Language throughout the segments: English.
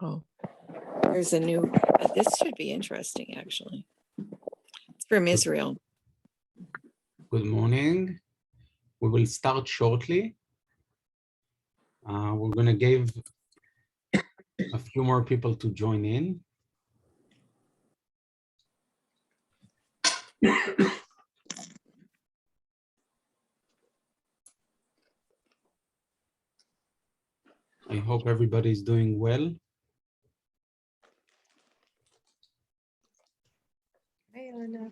Oh, there's a new, this should be interesting, actually. It's from Israel. Good morning. We will start shortly. We're going to give a few more people to join in. I hope everybody's doing well. Hey, Linda.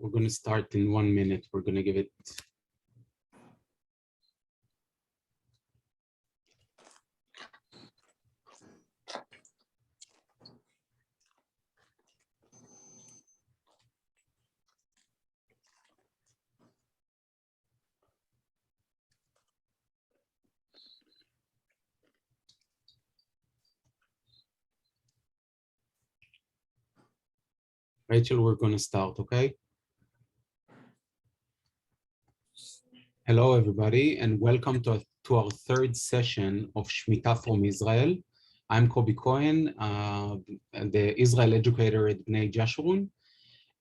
We're going to start in 1 minute. We're going to give it. Rachel, we're going to start, okay? Hello, everybody, and welcome to our third session of Shemitat from Israel. I'm Kobi Cohen, the Israel educator at Bnei Jashurun,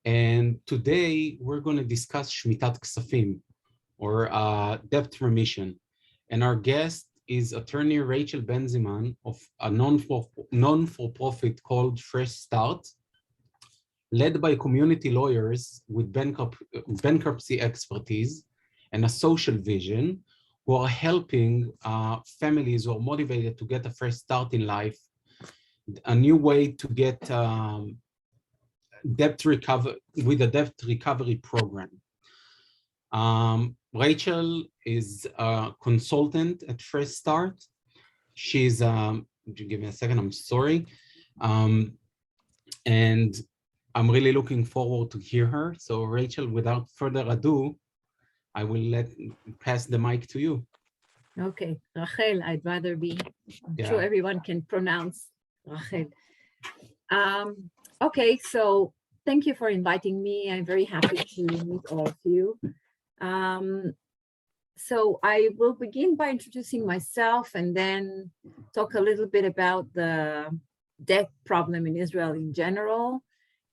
and today we're going to discuss Shemitat Ksafim, or debt remission. And our guest is attorney Rachel Benziman of a non-for-profit called Fresh.Start, led by community lawyers with bankruptcy expertise and a social vision, who are helping families who are motivated to get a fresh start in life, a new way to get debt recovery with a debt recovery program. Rachel is a consultant at Fresh.Start. She's, give me a second, I'm sorry. And I'm really looking forward to hear her. So Rachel, without further ado, I will pass the mic to you. Okay, Rachel, I'd rather be, I'm sure everyone can pronounce Rachel. Okay, so thank you for inviting me. I'm very happy to meet all of you. So I will begin by introducing myself and then talk a little bit about the debt problem in Israel in general,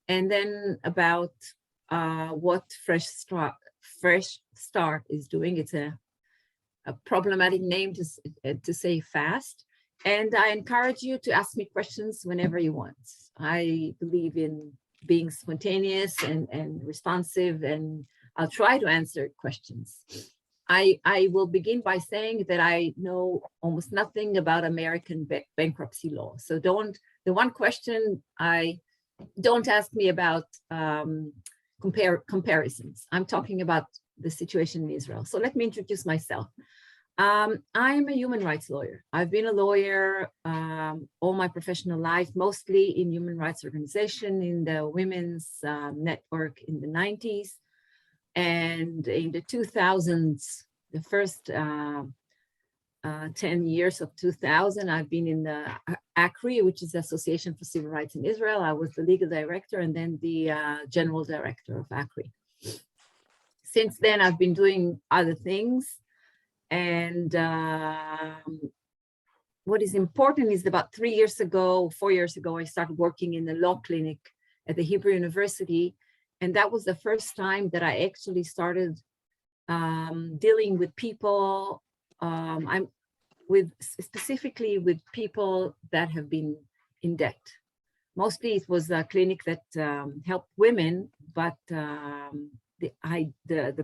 and then about what Fresh.Start is doing. It's a problematic name to say fast. And I encourage you to ask me questions whenever you want. I believe in being spontaneous and responsive, and I'll try to answer questions. I will begin by saying that I know almost nothing about American bankruptcy law. So the one question don't ask me about comparisons. I'm talking about the situation in Israel. So let me introduce myself. I'm a human rights lawyer. I've been a lawyer all my professional life, mostly in human rights organization, in the women's network in the 90s. And in the 2000s, the first 10 years of 2000, I've been in the ACRI, which is the Association for Civil Rights in Israel. I was the legal director and then the general director of ACRI. Since then, I've been doing other things. And what is important is about 4 years ago, I started working in the law clinic at the Hebrew University. And that was the first time that I actually started dealing with people. Specifically with people that have been in debt. Mostly it was a clinic that helped women, but the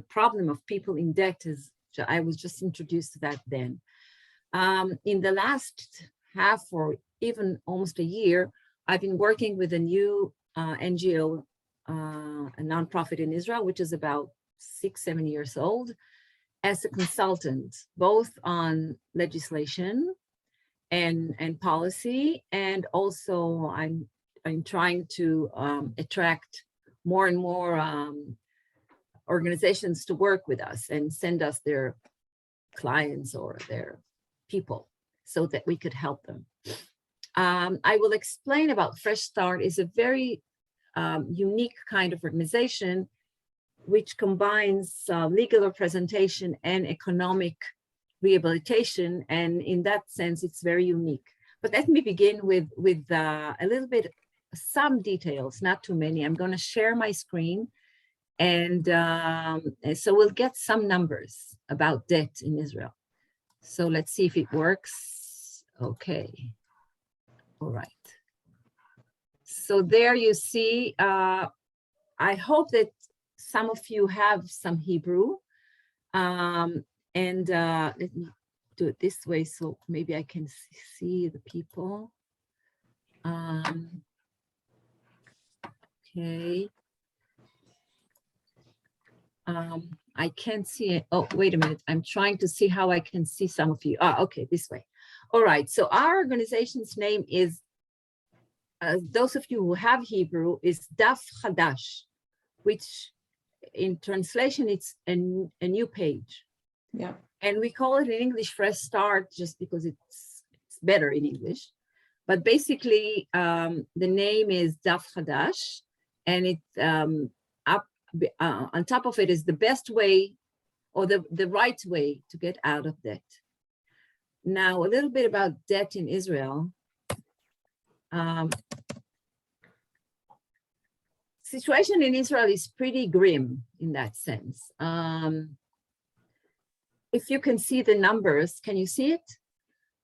problem of people in debt is, I was just introduced to that then. In the last half or even almost a year, I've been working with a new NGO, a nonprofit in Israel, which is about 6-7 years old, as a consultant, both on legislation and policy, and also I'm trying to attract more and more organizations to work with us and send us their clients or their people so that we could help them. I will explain about Fresh.Start is a very unique kind of organization which combines legal representation and economic rehabilitation. And in that sense, it's very unique. But let me begin with a little bit, some details, not too many. I'm going to share my screen. And so we'll get some numbers about debt in Israel. So let's see if it works. Okay. All right. So there you see, I hope that some of you have some Hebrew. And let me do it this way so maybe I can see the people. Okay. I can't see it. Oh, wait a minute. I'm trying to see how I can see some of you. Okay, this way. All right. So our organization's name is, those of you who have Hebrew, is Daf Hadash, which in translation, it's a new page. Yeah. And we call it in English Fresh.Start just because it's better in English. But basically, the name is Daf Hadash, and it on top of it is the best way or the right way to get out of debt. Now, a little bit about debt in Israel. Situation in Israel is pretty grim in that sense. If you can see the numbers, can you see it?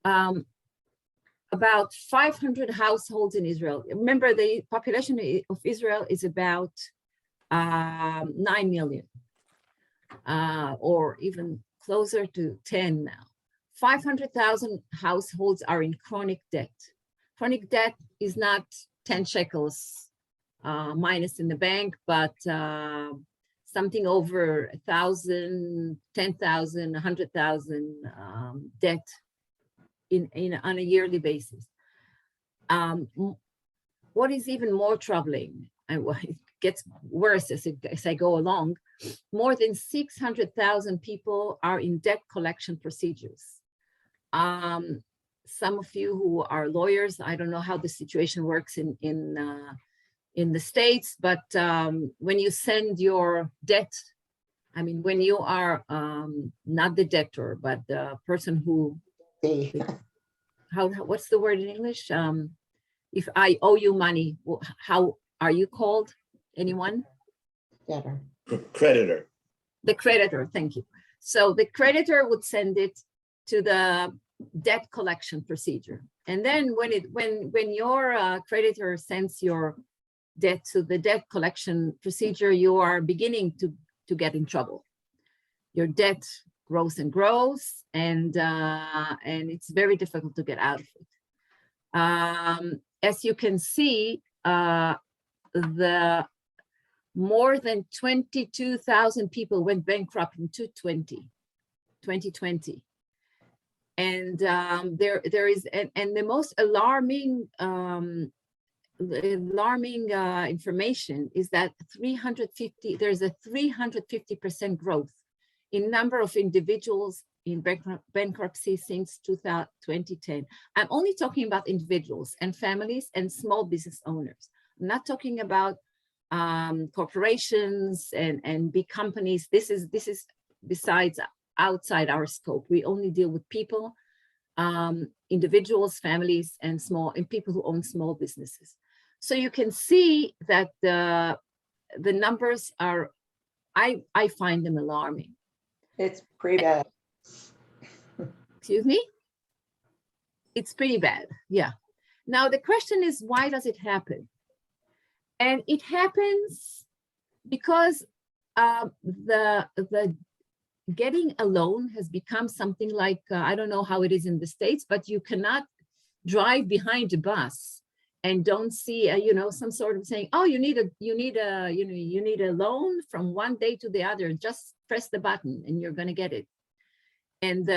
About 500 households in Israel. Remember, the population of Israel is about 9 million, or even closer to 10 now. 500,000 households are in chronic debt. Chronic debt is not 10 shekels minus in the bank, but something over 1,000, 10,000, 100,000 debt on a yearly basis. What is even more troubling, and it gets worse as I go along, more than 600,000 people are in debt collection procedures. Some of you who are lawyers, I don't know how the situation works in the States, but when you send your debt, I mean, when you are not the debtor, but the person who, what's the word in English? If I owe you money, how are you called? Anyone? Debtor. Creditor. The creditor, thank you. So the creditor would send it to the debt collection procedure. And then when your creditor sends your debt to the debt collection procedure, you are beginning to get in trouble. Your debt grows and grows, and it's very difficult to get out of it. As you can see, the more than 22,000 people went bankrupt in 2020. And there is, and the most alarming information is that there's a 350% growth in number of individuals in bankruptcy since 2010. I'm only talking about individuals and families and small business owners. I'm not talking about corporations and big companies. This is besides outside our scope. We only deal with people, individuals, families, and people who own small businesses. So you can see that the numbers are, I find them alarming. It's pretty bad. Excuse me? It's pretty bad, yeah. Now the question is, why does it happen? And it happens because the getting a loan has become something like, I don't know how it is in the States, but you cannot drive behind a bus and don't see, some sort of saying, oh, you need a loan from one day to the other. Just press the button and you're going to get it. And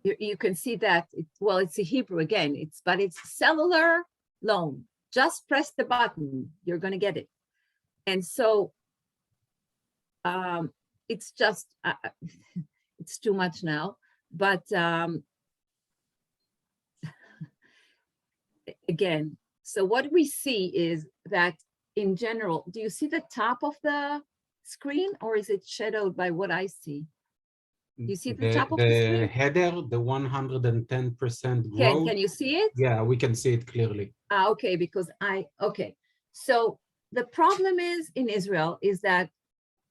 you can see that it's a Hebrew again. But it's cellular loan. Just press the button, you're going to get it. And so it's just it's too much now. But again, so what we see is that in general, do you see the top of the screen, or is it shadowed by what I see? You see the top of the screen? The header, the 110% growth. Can you see it? Yeah, we can see it clearly. Okay, because okay. So the problem is in Israel is that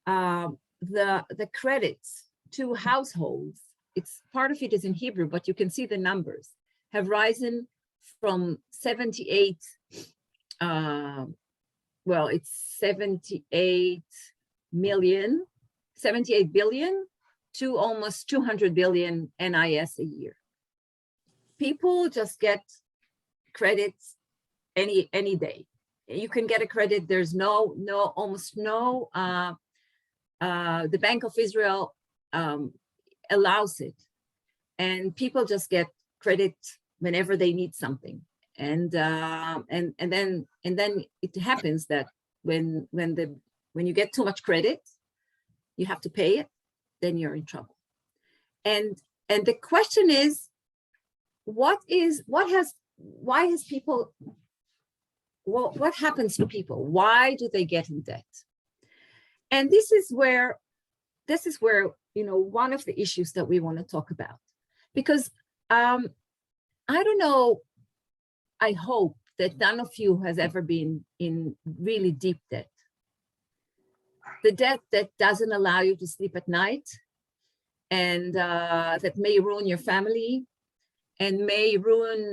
the credits to households, it's part of it is in Hebrew, but you can see the numbers have risen from 78 billion to almost 200 billion NIS a year. People just get credits any day. You can get a credit. There's almost no. The Bank of Israel allows it, and people just get credit whenever they need something. And then it happens that when you get too much credit, you have to pay it, then you're in trouble. And the question is, what happens to people? Why do they get in debt? And this is where one of the issues that we want to talk about, because I don't know, I hope that none of you has ever been in really deep debt. The debt that doesn't allow you to sleep at night, and that may ruin your family, and may ruin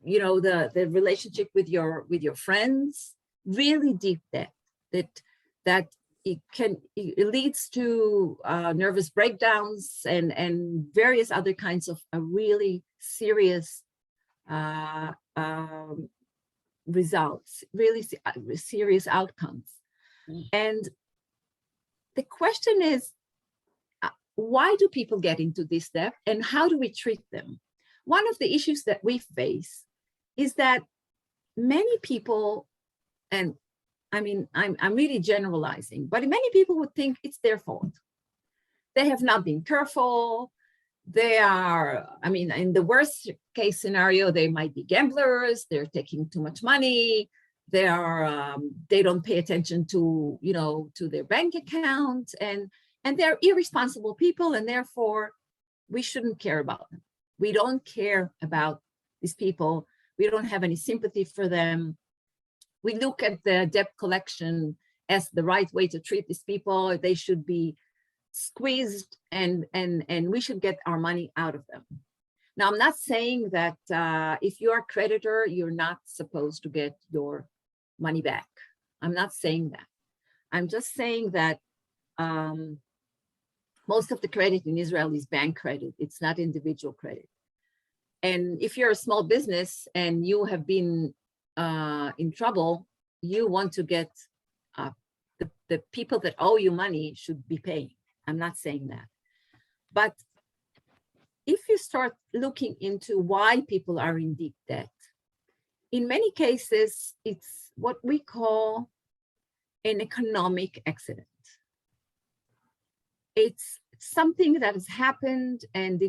the relationship with your friends. Really deep debt that it leads to nervous breakdowns and various other kinds of really serious results, really serious outcomes. And the question is, why do people get into this debt, and how do we treat them? One of the issues that we face is that many people, and I mean, I'm really generalizing, but many people would think it's their fault. They have not been careful. They are, in the worst case scenario, they might be gamblers. They're taking too much money. They don't pay attention to their bank account, and they're irresponsible people, and therefore we shouldn't care about them. We don't care about these people. We don't have any sympathy for them. We look at the debt collection as the right way to treat these people. They should be squeezed, and we should get our money out of them. Now, I'm not saying that if you're a creditor, you're not supposed to get your money back. I'm not saying that. I'm just saying that most of the credit in Israel is bank credit. It's not individual credit. And if you're a small business and you have been in trouble, you want to get the people that owe you money should be paying. I'm not saying that. But if you start looking into why people are in deep debt, in many cases, it's what we call an economic accident. It's something that has happened and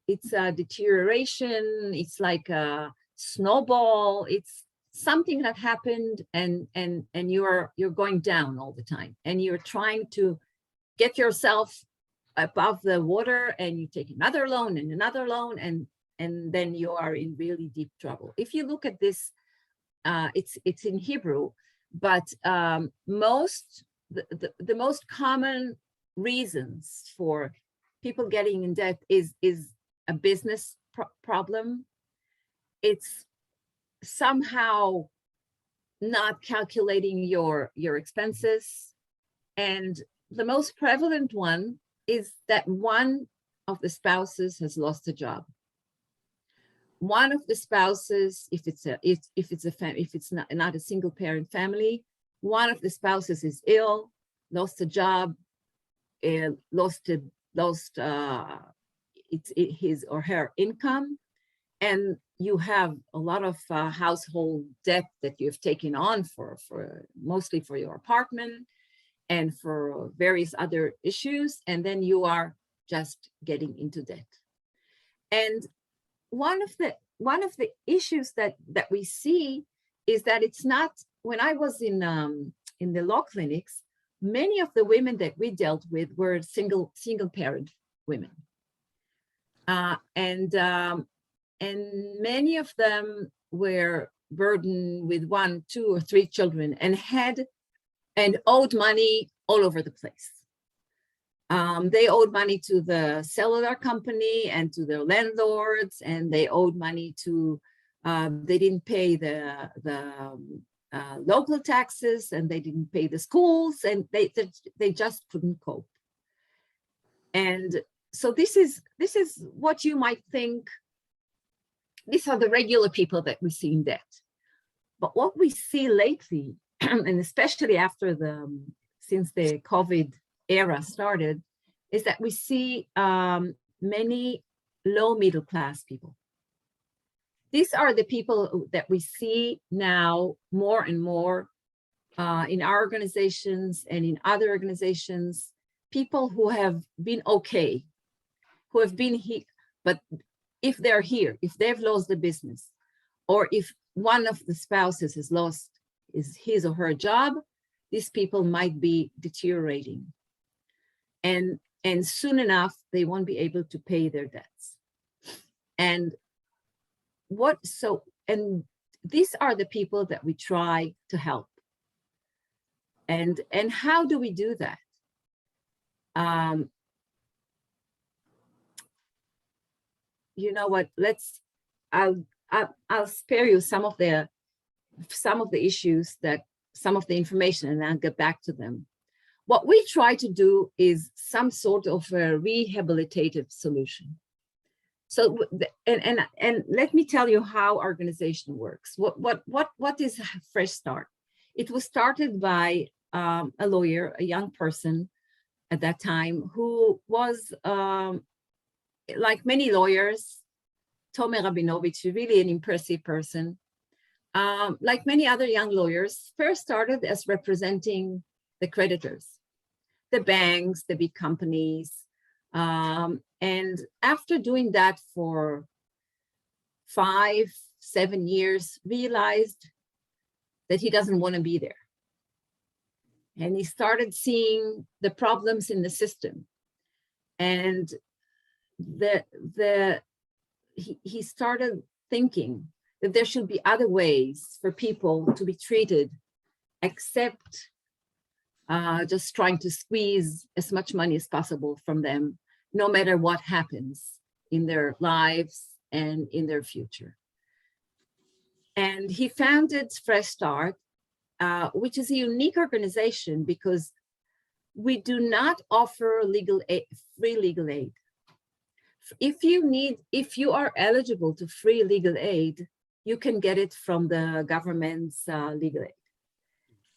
it's a deterioration. It's like a snowball. It's something that happened and you're going down all the time and you're trying to get yourself above the water, and you take another loan and another loan, and then you are in really deep trouble. If you look at this, it's in Hebrew, but the most common reasons for people getting in debt is a business problem. It's somehow not calculating your expenses, and the most prevalent one is that one of the spouses has lost a job. One of the spouses, if it's not a single parent family, one of the spouses is ill, lost a job, lost his or her income, and you have a lot of household debt that you've taken on for mostly for your apartment and for various other issues, and then you are just getting into debt. And one of the issues that we see is that it's not. When I was in the law clinics, many of the women that we dealt with were single parent women, and many of them were burdened with 1, 2, or 3 children and owed money all over the place. They owed money to the cellular company and to their landlords, and they owed money to, they didn't pay the local taxes, and they didn't pay the schools, and they just couldn't cope. And so this is what you might think, these are the regular people that we see in debt. But what we see lately, and especially since the COVID era started, is that we see many low middle class people. These are the people that we see now more and more in our organizations and in other organizations, people who have been okay, who have been here, but if they're here, if they've lost the business, or if one of the spouses has lost his or her job, these people might be deteriorating. And soon enough, they won't be able to pay their debts. And these are the people that we try to help. And how do we do that? You know what? I'll spare you some of the issues, some of the information, and I'll get back to them. What we try to do is some sort of a rehabilitative solution. So, and let me tell you how our organization works. What is Fresh.Start? It was started by a lawyer, a young person at that time, who was like many lawyers, Tomer Rabinovich, really an impressive person. Like many other young lawyers, first started as representing the creditors, the banks, the big companies. And after doing that for 5-7 years, realized that he doesn't want to be there. And he started seeing the problems in the system. And he started thinking that there should be other ways for people to be treated, except just trying to squeeze as much money as possible from them, no matter what happens in their lives and in their future. And he founded Fresh.Start, which is a unique organization because we do not offer free legal aid. If you are eligible to free legal aid, you can get it from the government's legal aid.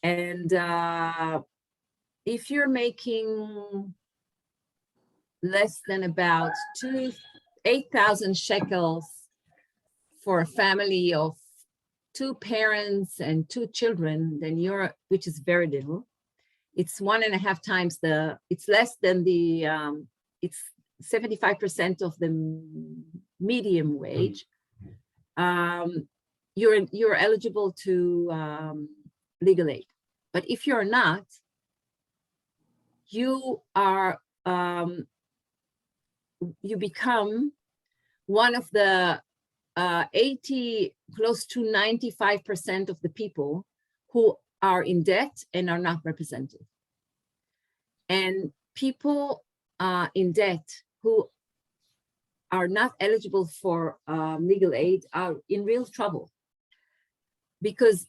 And if you're making less than about 8,000 shekels for a family of 2 parents and 2 children, then which is very little. It's 1.5 times it's less than it's 75% of the medium wage. You're eligible to legal aid. But if you're not, you are you become one of the 80, close to 95% of the people who are in debt and are not represented. And people in debt who are not eligible for legal aid are in real trouble, because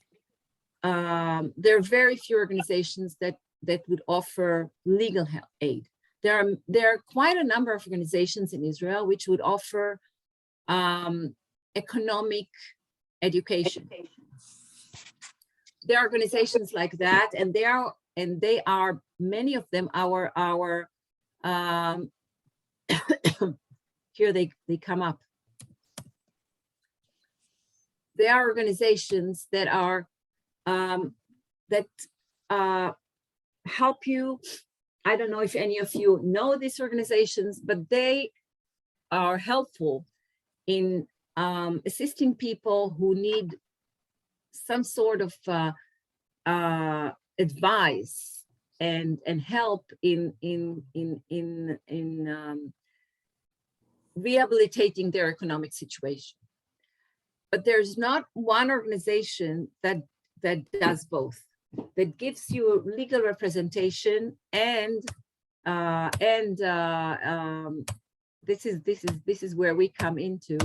there are very few organizations that would offer legal aid. There are quite a number of organizations in Israel which would offer economic education. There are organizations like that, and they are many of them our here they come up. There are organizations that are help you. I don't know if any of you know these organizations, but they are helpful in assisting people who need some sort of advice and help in rehabilitating their economic situation. But there's not one organization that does both, that gives you legal representation and this is where we come into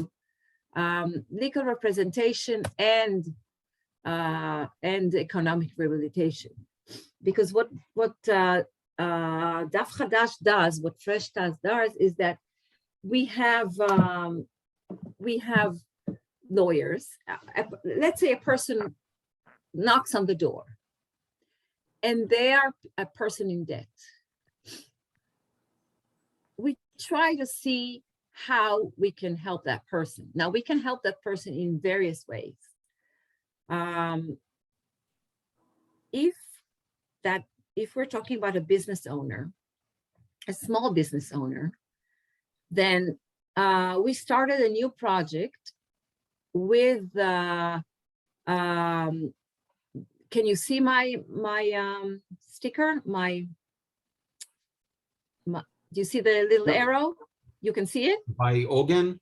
legal representation and economic rehabilitation. Because what Daf Chadash does, what Fresh.Start does, is that we have lawyers. Let's say a person knocks on the door and they are a person in debt. We try to see how we can help that person. Now, we can help that person in various ways. If we're talking about a business owner, a small business owner, then we started a new project with can you see my sticker? Do you see the little arrow? You can see it? By Ogan?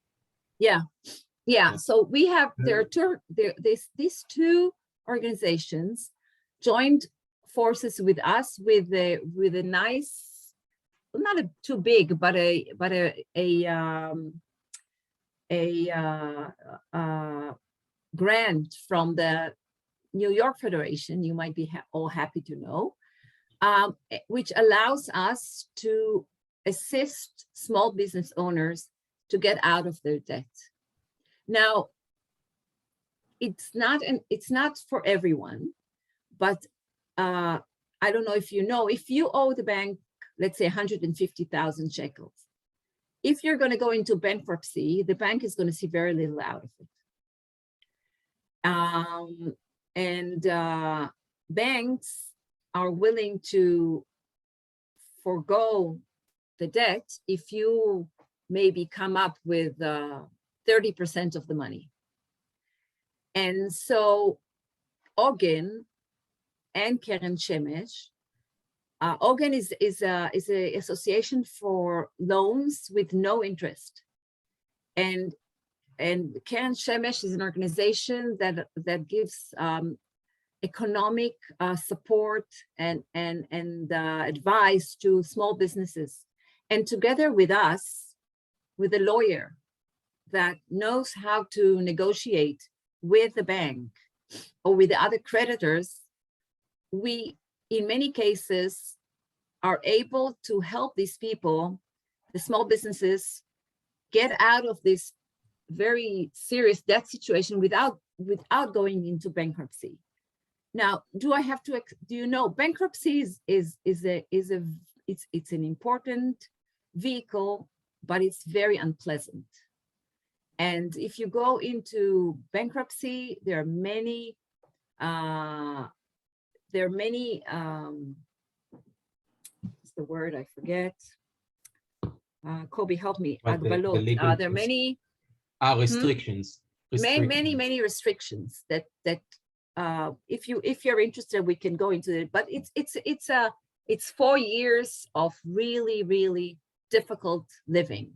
Yeah. So we have these 2 organizations joined forces with us with a nice, not too big, but a grant from the New York Federation, you might be all happy to know, which allows us to assist small business owners to get out of their debt. Now, it's not for everyone, but I don't know if you know, if you owe the bank, let's say 150,000 shekels, if you're going to go into bankruptcy, the bank is going to see very little out of it. Banks are willing to forego the debt if you maybe come up with 30% of the money. And so Ogen and Keren Shemesh, Ogen is an association for loans with no interest, and Keren Shemesh is an organization that gives economic support and advice to small businesses. And together with us, with a lawyer that knows how to negotiate with the bank or with the other creditors, we, in many cases, are able to help these people, the small businesses, get out of this very serious debt situation without going into bankruptcy. Now, do I have to, do you know, bankruptcy it's an important vehicle, but it's very unpleasant. And if you go into bankruptcy, there are many, what's the word, I forget. Kobe, help me. But the Agbalot. legal There are many, restrictions. many restrictions that if you're interested, we can go into it. But it's 4 years of really difficult living.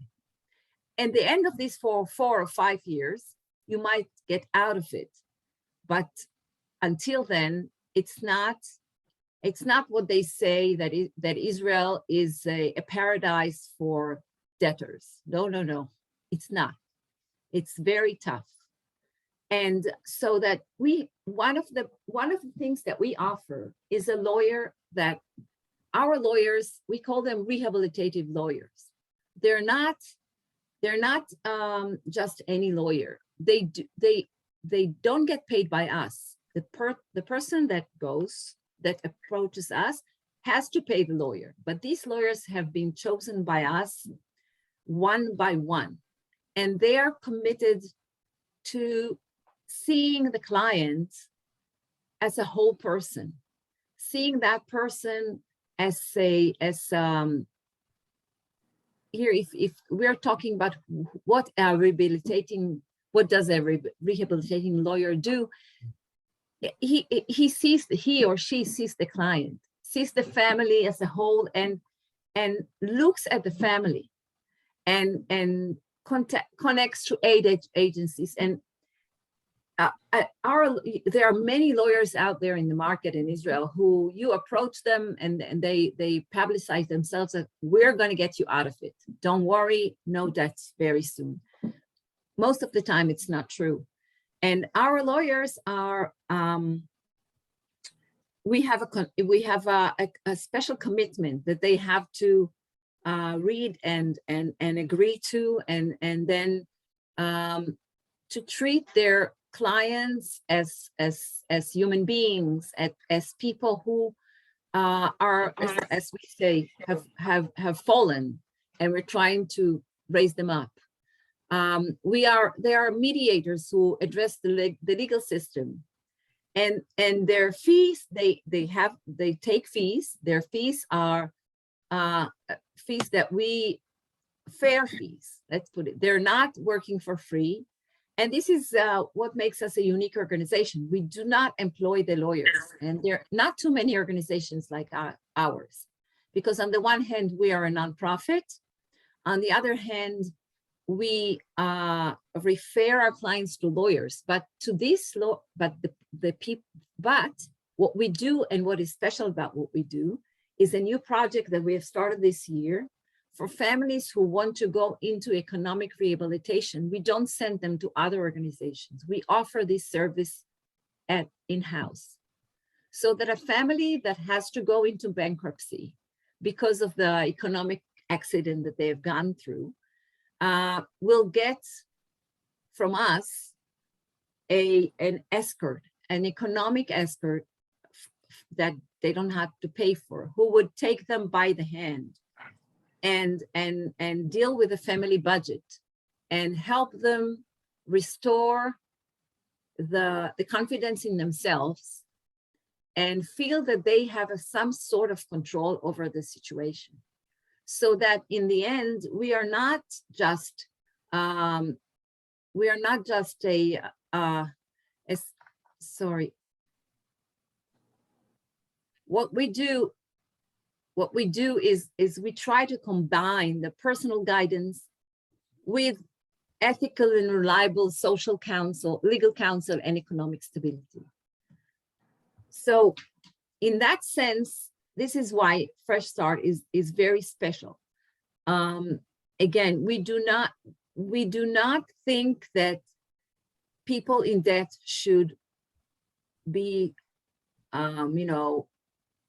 And the end of these 4 or 5 years, you might get out of it. But until then, it's not what they say that Israel is a paradise for debtors. No, it's not. It's very tough. And so that one of the things that we offer is a lawyer that our lawyers, we call them rehabilitative lawyers. They're not just any lawyer. They don't get paid by us. The person that approaches us has to pay the lawyer, but these lawyers have been chosen by us one by one, and they are committed to seeing the client as a whole person, seeing that person as here, if we're talking about what does a rehabilitating lawyer do? He or she sees the client, sees the family as a whole, and looks at the family, and connects to aid agencies. And there are many lawyers out there in the market in Israel who you approach them and they publicize themselves that we're going to get you out of it. Don't worry, no debts very soon. Most of the time, it's not true. And our lawyers are, we have a special commitment that they have to read and agree to, and then to treat their clients as human beings, as people who are, as we say, have fallen, and we're trying to raise them up. There are mediators who address the legal system, and their fees, they take fees. Their fees are fees that fair fees, let's put it. They're not working for free. And this is what makes us a unique organization. We do not employ the lawyers, and there are not too many organizations like ours, because on the one hand, we are a nonprofit. On the other hand, we refer our clients to lawyers, but what we do, and what is special about what we do, is a new project that we have started this year for families who want to go into economic rehabilitation. We don't send them to other organizations. We offer this service in-house, so that a family that has to go into bankruptcy because of the economic accident that they have gone through will get from us an escort, an economic escort that they don't have to pay for, who would take them by the hand and deal with the family budget and help them restore the confidence in themselves and feel that they have some sort of control over the situation. So that in the end, we are not just What we do is we try to combine the personal guidance with ethical and reliable social counsel, legal counsel, and economic stability. So in that sense, this is why Fresh.Start is very special. Again, we do not think that people in debt should be,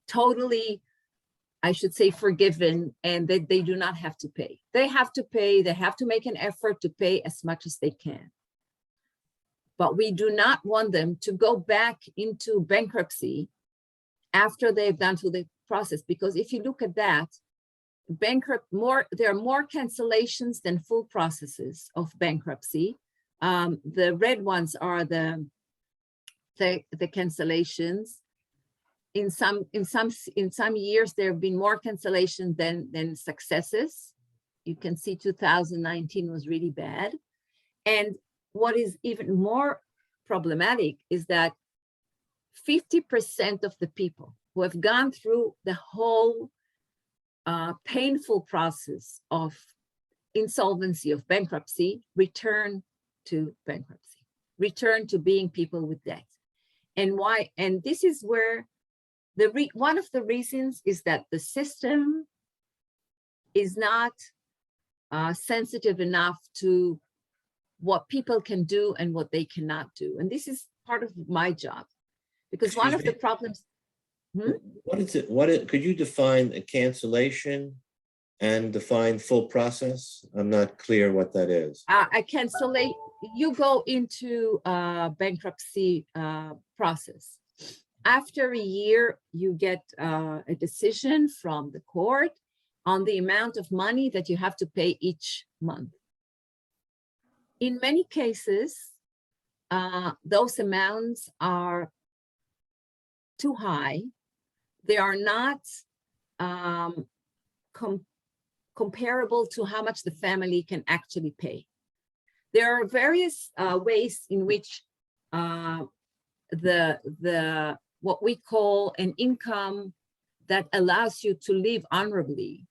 totally, I should say, forgiven, and that they do not have to pay. They have to pay. They have to make an effort to pay as much as they can. but we do not want them to go back into bankruptcy after they've gone through the process. Because if you look at that, there are more cancellations than full processes of bankruptcy. The red ones are the cancellations. In some years, there have been more cancellations than successes. You can see 2019 was really bad. And what is even more problematic is that 50% of the people who have gone through the whole painful process of insolvency, of bankruptcy, return to bankruptcy, return to being people with debt. And why? And this is where one of the reasons is that the system is not sensitive enough to what people can do and what they cannot do. And this is part of my job, because one of the problems. What is it? Could you define a cancellation and define full process? I'm not clear what that is. A cancellation, you go into bankruptcy process. After a year, you get a decision from the court on the amount of money that you have to pay each month. In many cases, those amounts are too high. They are not comparable to how much the family can actually pay. There are various ways in which what we call an income that allows you to live honorably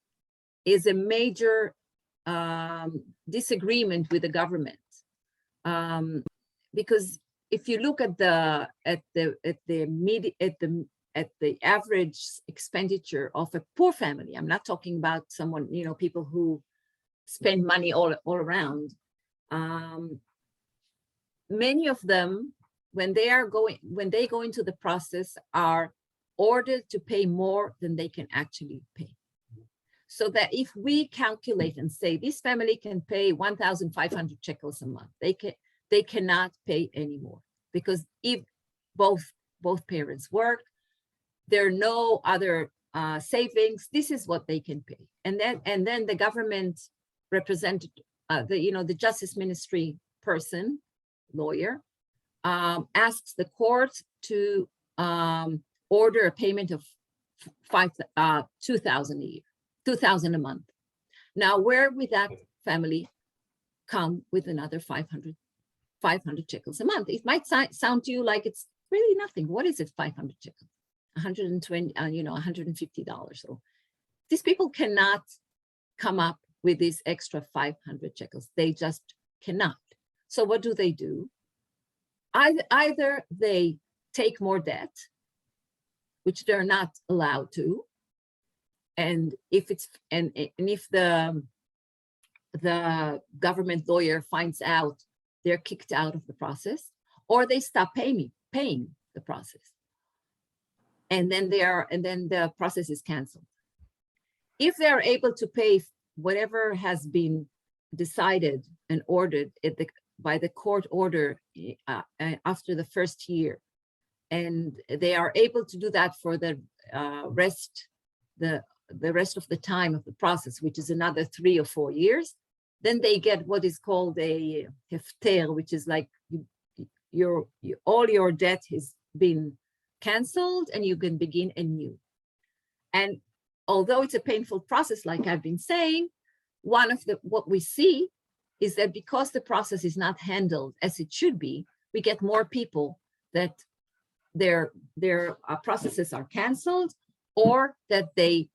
is a major disagreement with the government, because if you look at the average expenditure of a poor family, I'm not talking about someone, people who spend money all around. Many of them, when they go into the process, are ordered to pay more than they can actually pay. So that if we calculate and say this family can pay 1,500 shekels a month, they cannot pay anymore, because if both parents work, there are no other savings. This is what they can pay, and then the government representative, the Justice Ministry person, lawyer, asks the court to order a payment of $2,000 a year, $2,000 a month. Now, where would that family come with another 500 shekels a month? It might sound to you like it's really nothing. What is it, 500 shekels? 120, $150. So these people cannot come up with this extra 500 shekels. They just cannot. So what do? Either they take more debt, which they're not allowed to, and if the government lawyer finds out, they're kicked out of the process, or they stop paying the process, and then the process is canceled. If they're able to pay whatever has been decided and ordered by the court order after the first year, and they are able to do that for the rest of the time of the process, which is another 3 or 4 years, then they get what is called a hefter, which is like all your debt has been canceled and you can begin anew. And although it's a painful process, like I've been saying, what we see is that because the process is not handled as it should be, we get more people that their processes are canceled, or that they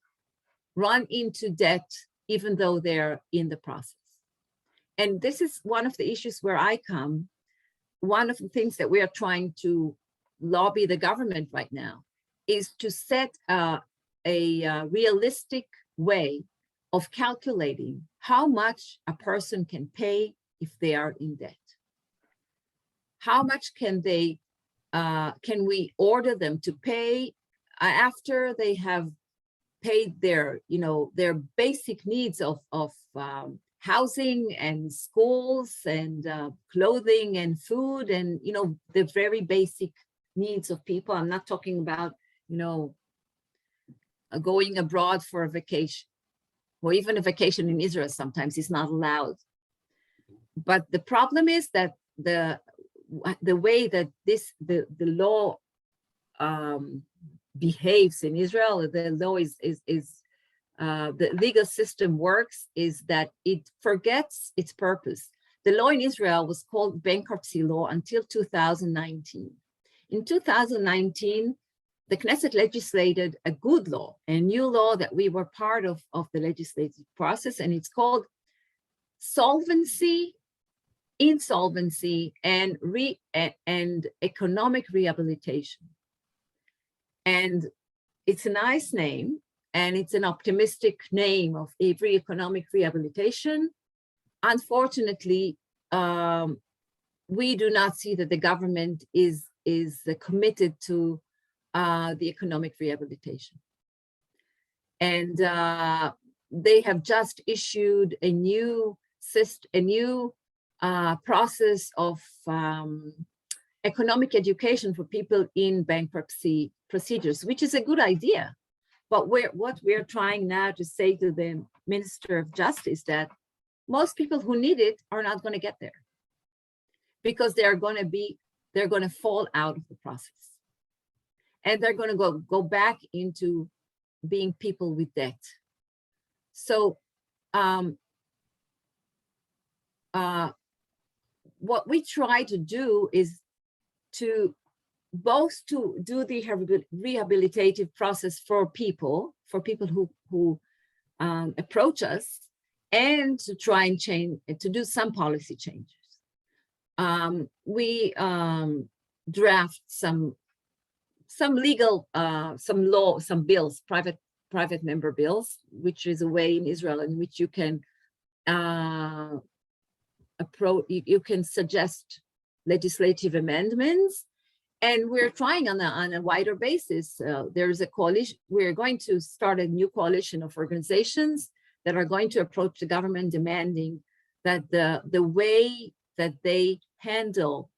run into debt even though they're in the process. And this is one of the issues where I come. One of the things that we are trying to lobby the government right now is to set a realistic way of calculating how much a person can pay if they are in debt. How much can we order them to pay after they have paid their basic needs of housing and schools and clothing and food and, the very basic needs of people. I'm not talking about, going abroad for a vacation, or even a vacation in Israel sometimes is not allowed. But the problem is that the way that the law behaves in Israel, the law is the legal system works, is that it forgets its purpose. The law in Israel was called Bankruptcy Law until 2019. In 2019, the Knesset legislated a good law, a new law that we were part of the legislative process, and it's called Solvency, Insolvency, and Economic Rehabilitation. And it's a nice name, and it's an optimistic name of every economic rehabilitation. Unfortunately, we do not see that the government is committed to the economic rehabilitation. And they have just issued a new process of economic education for people in bankruptcy procedures, which is a good idea. But what we're trying now to say to the Minister of Justice, that most people who need it are not going to get there, because they're going to fall out of the process, and they're going to go back into being people with debt. So what we try to do is to do the rehabilitative process for people who approach us, and to try and to do some policy changes. We draft some legal, some bills, private member bills, which is a way in Israel in which you can you can suggest legislative amendments. And we're trying on a wider basis. There's a coalition. We're going to start a new coalition of organizations that are going to approach the government, demanding that the way that they handle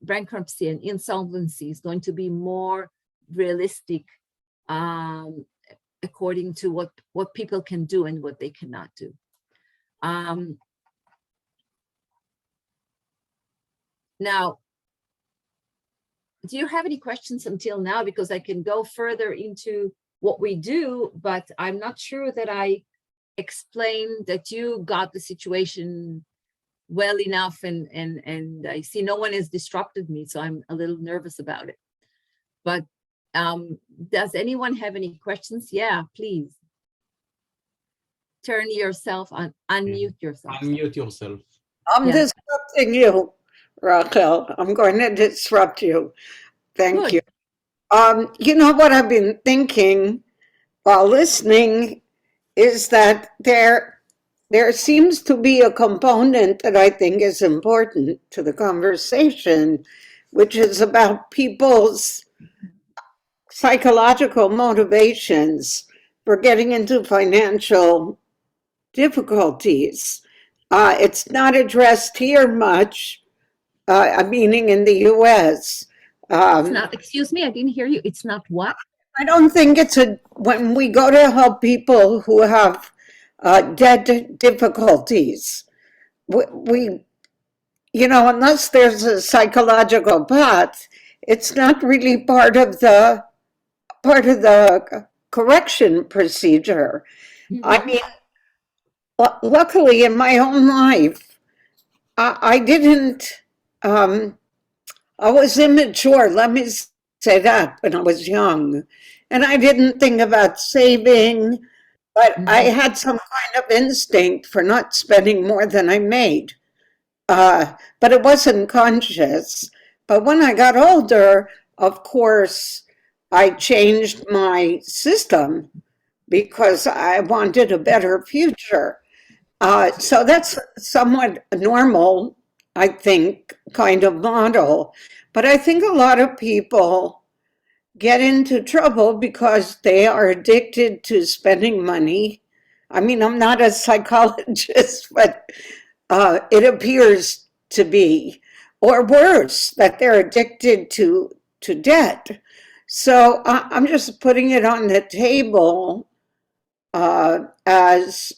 bankruptcy and insolvency is going to be more realistic, according to what people can do and what they cannot do. Now, do you have any questions until now? Because I can go further into what we do, but I'm not sure that I explained that you got the situation well enough, and I see no one has disrupted me, so I'm a little nervous about it. But does anyone have any questions? Yeah, please. Turn yourself on, unmute yourself. Unmute yourself. I'm disrupting you, Rachel. I'm going to disrupt you. Thank you. You know what I've been thinking while listening is that there seems to be a component that I think is important to the conversation, which is about people's psychological motivations for getting into financial difficulties. It's not addressed here much, meaning in the U.S. It's not, excuse me, I didn't hear you. It's not what? I don't think when we go to help people who have debt difficulties, we unless there's a psychological path, it's not really part of the correction procedure. Mm-hmm. I mean, luckily in my own life, I didn't, I was immature, let me say that, when I was young. And I didn't think about saving, but I had some kind of instinct for not spending more than I made. But it wasn't conscious. But when I got older, of course, I changed my system because I wanted a better future. So that's somewhat normal, I think, kind of model. But I think a lot of people get into trouble because they are addicted to spending money. I mean, I'm not a psychologist, but it appears to be, or worse, that they're addicted to debt. So I'm just putting it on the table as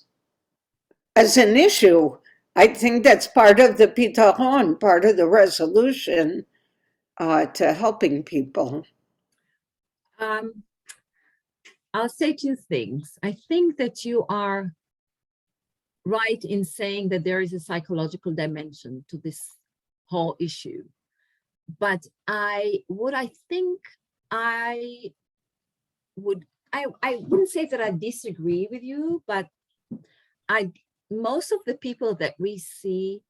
an issue. I think that's part of the pitaron, part of the resolution to helping people. I'll say two things. I think that you are right in saying that there is a psychological dimension to this whole issue. But I wouldn't say that I disagree with you, but most of the people that we see,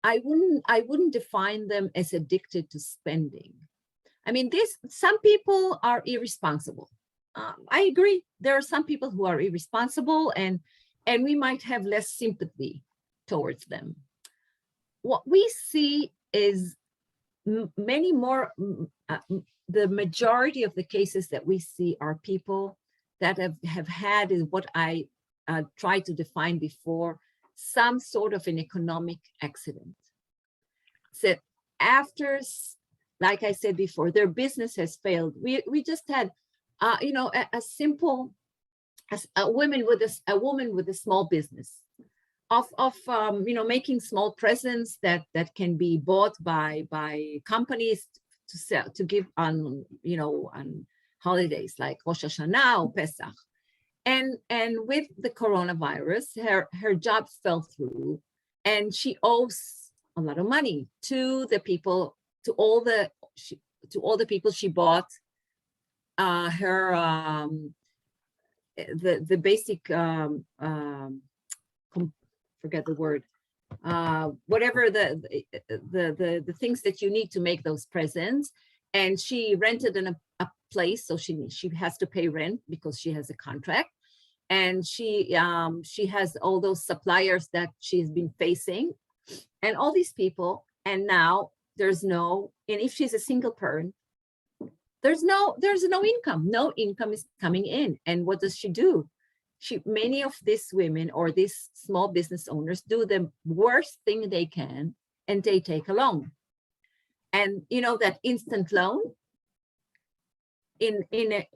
I wouldn't define them as addicted to spending. I mean, some people are irresponsible. I agree. There are some people who are irresponsible, and we might have less sympathy towards them. What we see is many more. The majority of the cases that we see are people that have had is what I tried to define before, some sort of an economic accident. So after, like I said before, their business has failed. We just had, a simple, a woman with a small business of making small presents that can be bought by companies to sell, to give on holidays like Rosh Hashanah or Pesach. And with the coronavirus, her job fell through, and she owes a lot of money to the people, to all the people she bought her the basic forget the word, whatever the things that you need to make those presents. And she rented a place, so she has to pay rent because she has a contract. And she has all those suppliers that she's been facing, and all these people. And now and if she's a single parent, there's no income. No income is coming in. And what does she do? Many of these women or these small business owners do the worst thing they can, and they take a loan. And that instant loan, in a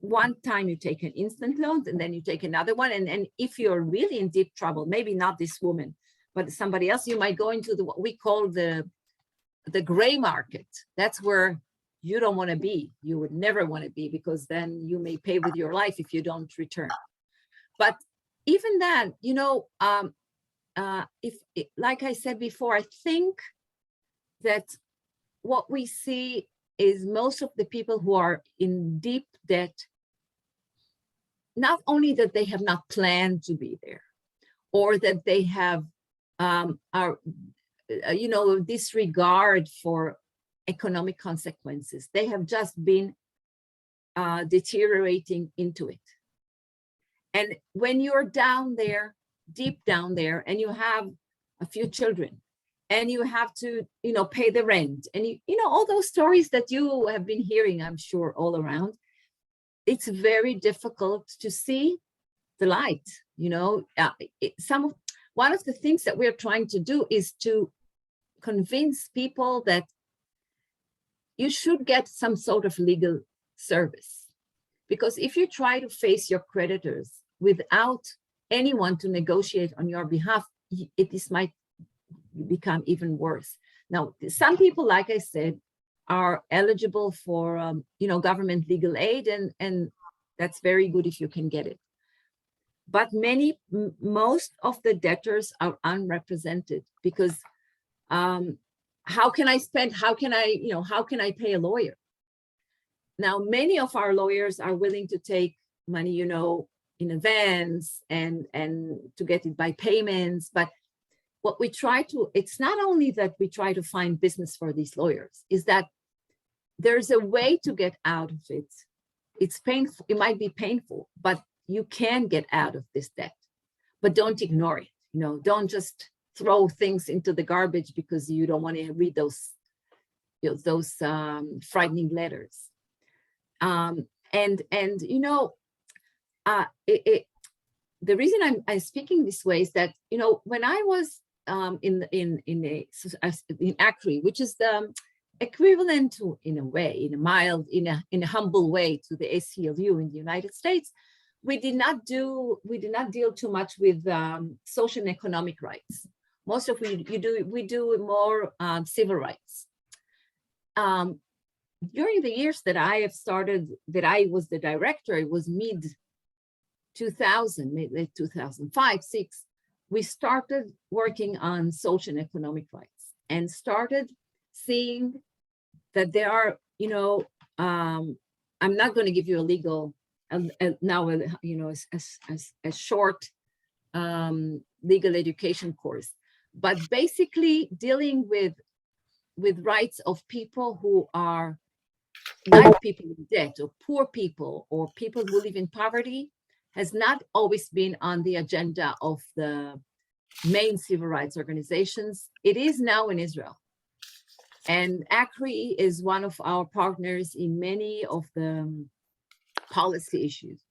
one time you take an instant loan, and then you take another one, and if you're really in deep trouble, maybe not this woman, but somebody else, you might go into what we call the gray market. That's where you don't want to be. You would never want to be, because then you may pay with your life if you don't return. But even that, like I said before, I think that what we see is most of the people who are in deep debt, not only that they have not planned to be there, or that they have disregard for economic consequences. They have just been deteriorating into it. And when you're down there, deep down there, and you have a few children, and you have to, pay the rent, and all those stories that you have been hearing, I'm sure, all around, it's very difficult to see the light. One of the things that we're trying to do is to convince people that you should get some sort of legal service. Because if you try to face your creditors without anyone to negotiate on your behalf, this might become even worse. Now, some people, like I said, are eligible for government legal aid, and that's very good if you can get it. But most of the debtors are unrepresented, because how can I spend? How can I pay a lawyer? Now, many of our lawyers are willing to take money, in advance and to get it by payments. But what we try to, it's not only that we try to find business for these lawyers, is that there's a way to get out of it. It's painful. It might be painful, but you can get out of this debt. But don't ignore it. Don't just throw things into the garbage because you don't want to read those frightening letters. the reason I'm speaking this way is that, you know, when I was in ACRI, which is the equivalent to, in a way, in a mild, in a humble way, to the ACLU in the United States, we did not deal too much with social and economic rights. Most of we do more civil rights. During the years that I have started, that I was the director, it was mid 2000, maybe 2005, 6. We started working on social and economic rights and started seeing that there are, you know, I'm not going to give you a legal now, you know, a short legal education course, but basically dealing with rights of people who are like people in debt, or poor people, or people who live in poverty, has not always been on the agenda of the main civil rights organizations. It is now in Israel. And ACRI is one of our partners in many of the policy issues.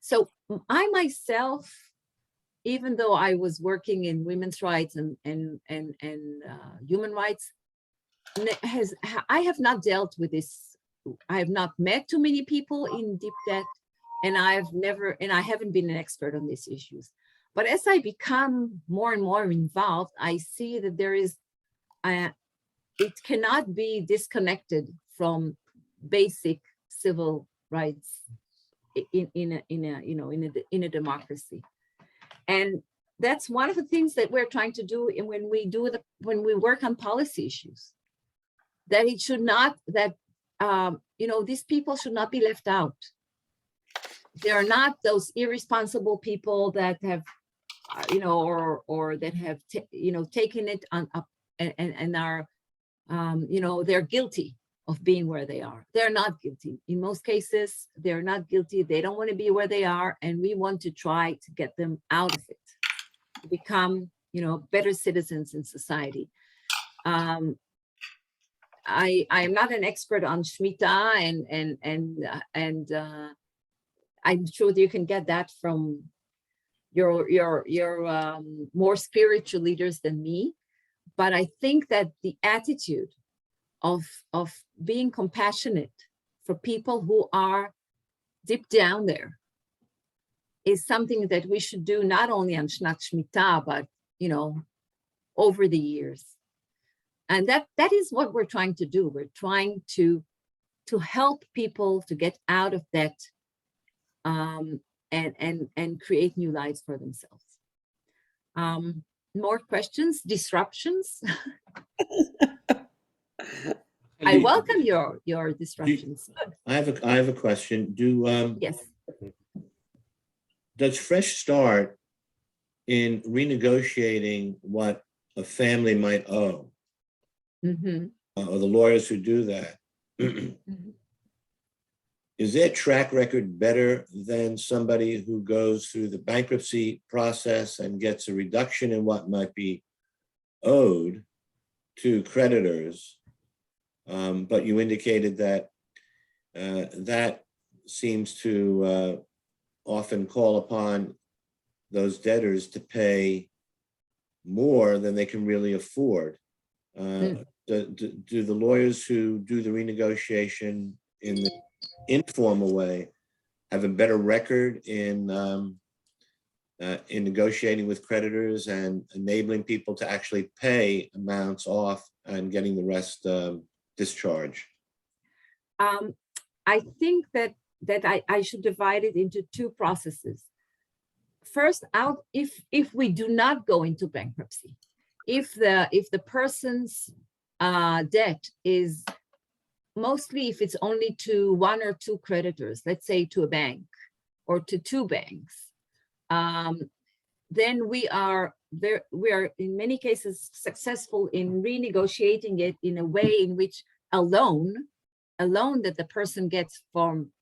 So I myself, even though I was working in women's rights and human rights, I have not dealt with this. I have not met too many people in deep debt, and I haven't been an expert on these issues. But as I become more and more involved, I see that there is, it cannot be disconnected from basic civil rights in a democracy. And that's one of the things that we're trying to do when we work on policy issues. That it should not, that you know, these people should not be left out. They are not those irresponsible people that have, you know, or that have, you know, taken it on up and are, you know, they're guilty of being where they are. They're not guilty. In most cases, they're not guilty. They don't want to be where they are, and we want to try to get them out of it, to become, you know, better citizens in society. I am not an expert on shemita, and I'm sure that you can get that from your more spiritual leaders than me. But I think that the attitude of being compassionate for people who are deep down there is something that we should do not only on Shnat Shmita, but, you know, over the years. And that is what we're trying to do. We're trying to help people to get out of debt and create new lives for themselves. More questions, disruptions? I welcome your disruptions. I have a question. Yes. Does Fresh.Start in renegotiating what a family might owe, or the lawyers who do that, is their track record better than somebody who goes through the bankruptcy process and gets a reduction in what might be owed to creditors? But you indicated that that seems to often call upon those debtors to pay more than they can really afford. Do the lawyers who do the renegotiation in the informal way have a better record in negotiating with creditors and enabling people to actually pay amounts off and getting the rest discharged? I think that I should divide it into two processes. First, if we do not go into bankruptcy, if the person's debt is mostly, if it's only to one or two creditors, let's say to a bank or to two banks, then we are in many cases successful in renegotiating it in a way in which a loan that the person gets from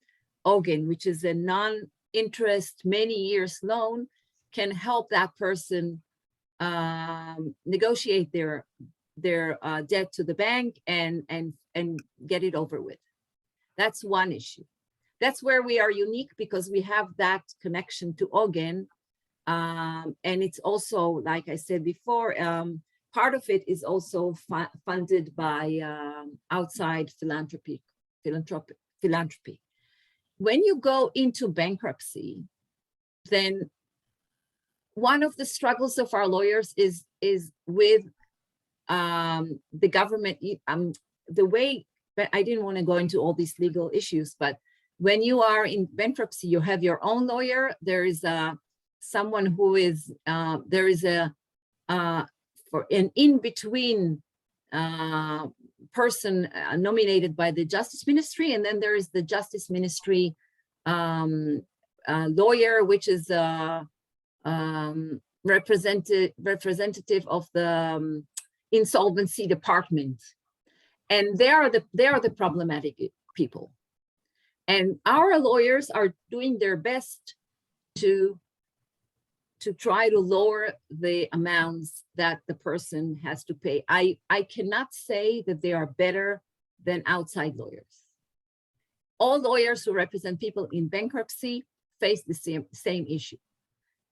Ogen, which is a non-interest, many years loan, can help that person negotiate their debt to the bank and get it over with. That's one issue. That's where we are unique, because we have that connection to Ogen And it's also, like I said before, part of it is also funded by outside philanthropy. When you go into bankruptcy, then one of the struggles of our lawyers is with the government. The way, but I didn't want to go into all these legal issues, but when you are in bankruptcy, you have your own lawyer. There is someone who is, there is a, for an in-between person nominated by the Justice Ministry, and then there is the Justice Ministry lawyer, which is representative of the insolvency department, and they are the problematic people. And our lawyers are doing their best to try to lower the amounts that the person has to pay. I cannot say that they are better than outside lawyers. All lawyers who represent people in bankruptcy face the same issue.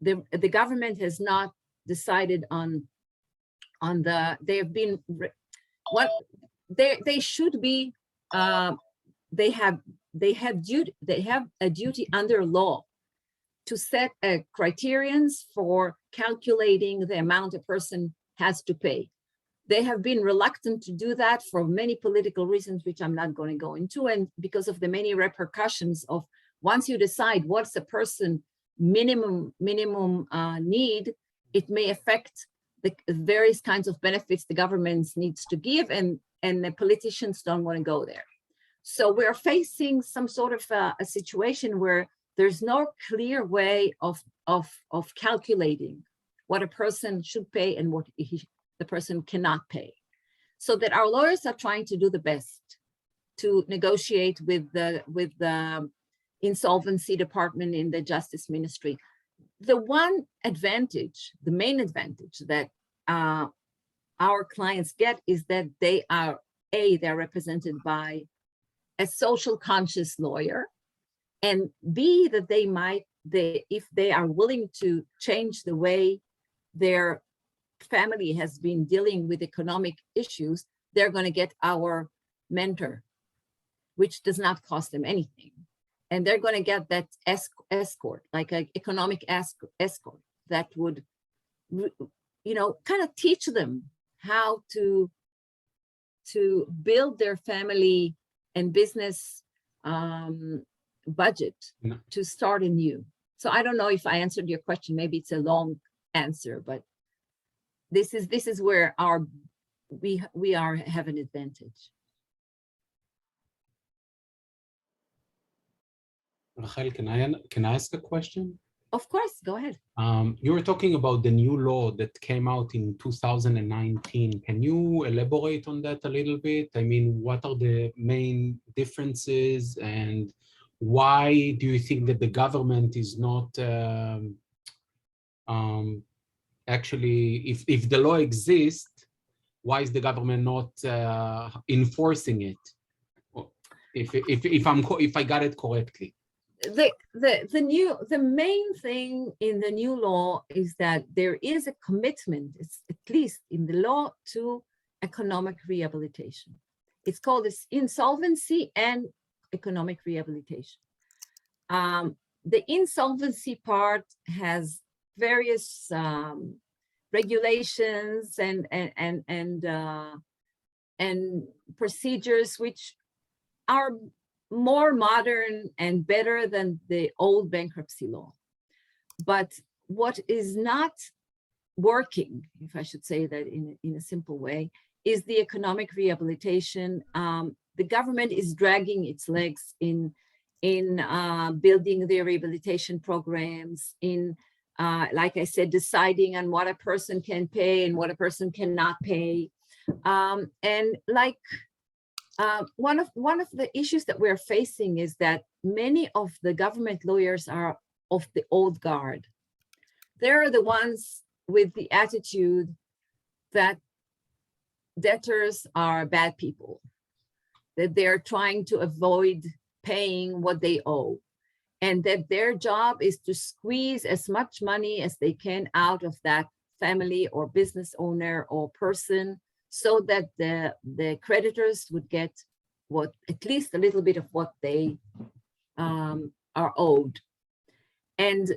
The government has not decided on the, they have been, what they should be, they have a duty under law to set criterions for calculating the amount a person has to pay. They have been reluctant to do that for many political reasons, which I'm not going to go into, and because of the many repercussions of once you decide what's a person minimum need, it may affect the various kinds of benefits the government needs to give, and the politicians don't want to go there. So we're facing some sort of a situation where there's no clear way of calculating what a person should pay and what the person cannot pay. So that our lawyers are trying to do the best to negotiate with the insolvency department in the Justice Ministry. The one advantage, the main advantage that our clients get is that they are, they're represented by a social conscious lawyer, and B, that if they are willing to change the way their family has been dealing with economic issues, they're going to get our mentor, which does not cost them anything. And they're going to get that escort, like an economic escort that would, kind of teach them how to build their family and business budget to start anew. So I don't know if I answered your question. Maybe it's a long answer, but this is where we have an advantage. Rachel, can I ask a question? Of course, go ahead. You were talking about the new law that came out in 2019. Can you elaborate on that a little bit? I mean, what are the main differences, and why do you think that the government is not actually, if the law exists, why is the government not enforcing it? If I got it correctly. The main thing in the new law is that there is a commitment, at least in the law, to economic rehabilitation. It's called this insolvency and economic rehabilitation. The insolvency part has various regulations and procedures which are more modern and better than the old bankruptcy law. But what is not working, if I should say that in a simple way, is the economic rehabilitation. The government is dragging its legs in building their rehabilitation programs, in like I said, deciding on what a person can pay and what a person cannot pay. And like one of the issues that we're facing is that many of the government lawyers are of the old guard. They're the ones with the attitude that debtors are bad people, that they're trying to avoid paying what they owe. and that their job is to squeeze as much money as they can out of that family or business owner or person, so that the creditors would get at least a little bit of what they are owed. And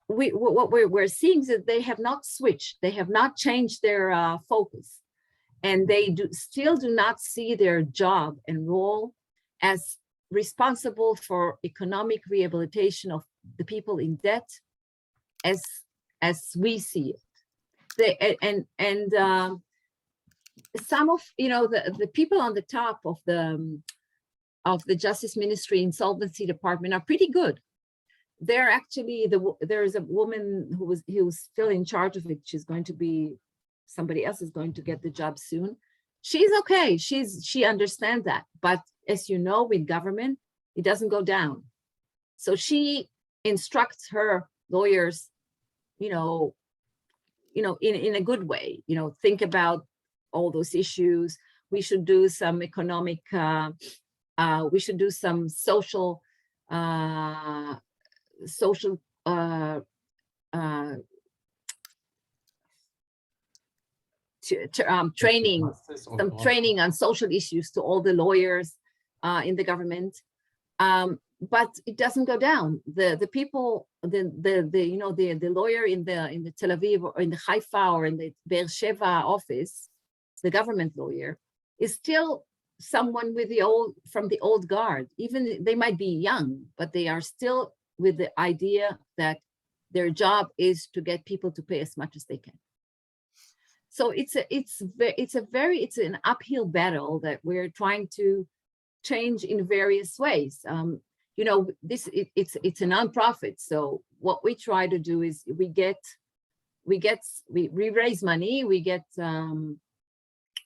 what we're seeing is that they have not switched, they have not changed their focus, and they still do not see their job and role as responsible for economic rehabilitation of the people in debt as we see it. Some of the people on the top of the Justice Ministry Insolvency Department are pretty good. They're actually there's a woman who's still in charge of it. She's going to be, somebody else is going to get the job soon. She's okay. She understands that. But as you know, with government, it doesn't go down. So she instructs her lawyers, in a good way, think about all those issues. We should do some economic, we should do some social training, some training on social issues to all the lawyers in the government. But it doesn't go down. The people, the lawyer in the Tel Aviv or in the Haifa or in the Be'er Sheva office, the government lawyer, is still someone from the old guard. Even they might be young, but they are still with the idea that their job is to get people to pay as much as they can. So it's an uphill battle that we're trying to change in various ways. It's a nonprofit. So what we try to do is we raise money, we get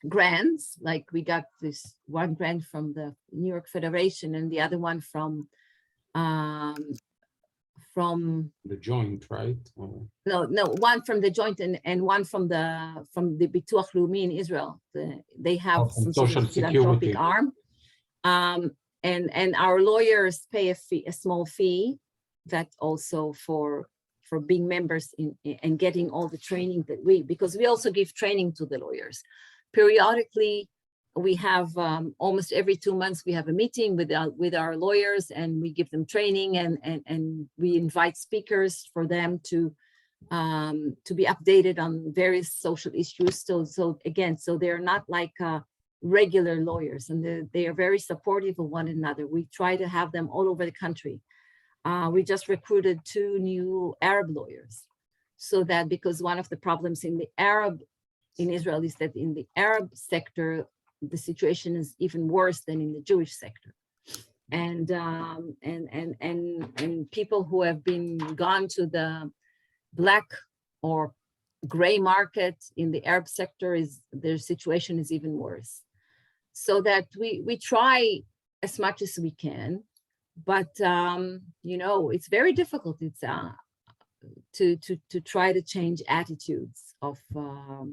grants, like we got this one grant from the New York Federation and the other one from the joint, right? No, one from the joint and one from the Bituach Leumi in Israel. They have some social philanthropic security arm. And our lawyers pay a small fee, that also for being members and getting all the training because we also give training to the lawyers. Periodically, we have almost every 2 months, we have a meeting with our lawyers, and we give them training, and we invite speakers for them to be updated on various social issues. So they're not like regular lawyers, and they are very supportive of one another. We try to have them all over the country. We just recruited 2 new Arab lawyers, so that because one of the problems in Israel is that in the Arab sector, the situation is even worse than in the Jewish sector. And people who have been gone to the black or gray market in the Arab sector, their situation is even worse. So that we try as much as we can, but it's very difficult. It's to try to change attitudes of a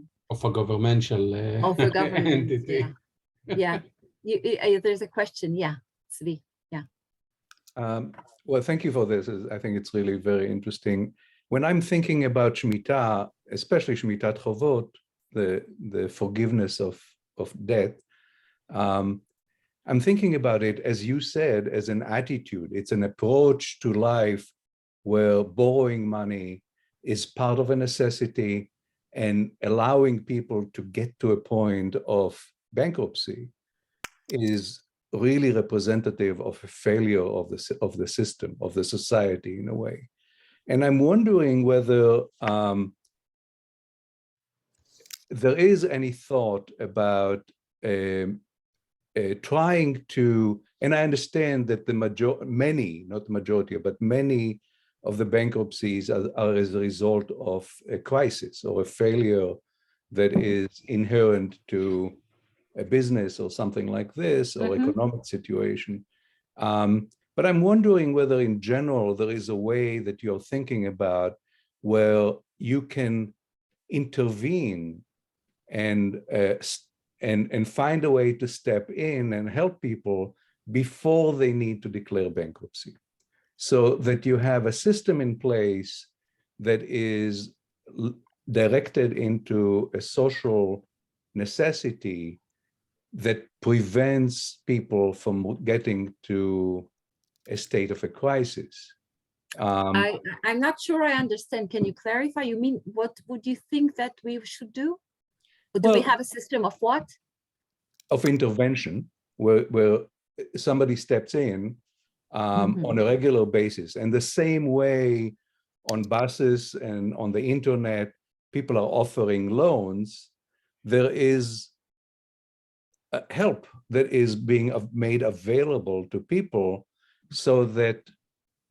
governmental entity. Yeah. There's a question. Yeah, Zvi. Yeah. Well, thank you for this. I think it's really very interesting. When I'm thinking about Shemitah, especially Shemitat Chovot, the forgiveness of debt, I'm thinking about it, as you said, as an attitude. It's an approach to life where borrowing money is part of a necessity, and allowing people to get to a point of bankruptcy is really representative of a failure of the system, of the society in a way. And I'm wondering whether there is any thought about trying to, and I understand that many, not the majority, but many of the bankruptcies are as a result of a crisis or a failure that is inherent to a business or something like this, or economic situation. But I'm wondering whether in general there is a way that you're thinking about where you can intervene and find a way to step in and help people before they need to declare bankruptcy. so that you have a system in place that is directed into a social necessity that prevents people from getting to a state of a crisis. I'm not sure I understand. Can you clarify? You mean, what would you think that we should do? Or do we Well- have a system of what? Of intervention where somebody steps in on a regular basis. And the same way on buses and on the internet, people are offering loans, there is help that is being made available to people so that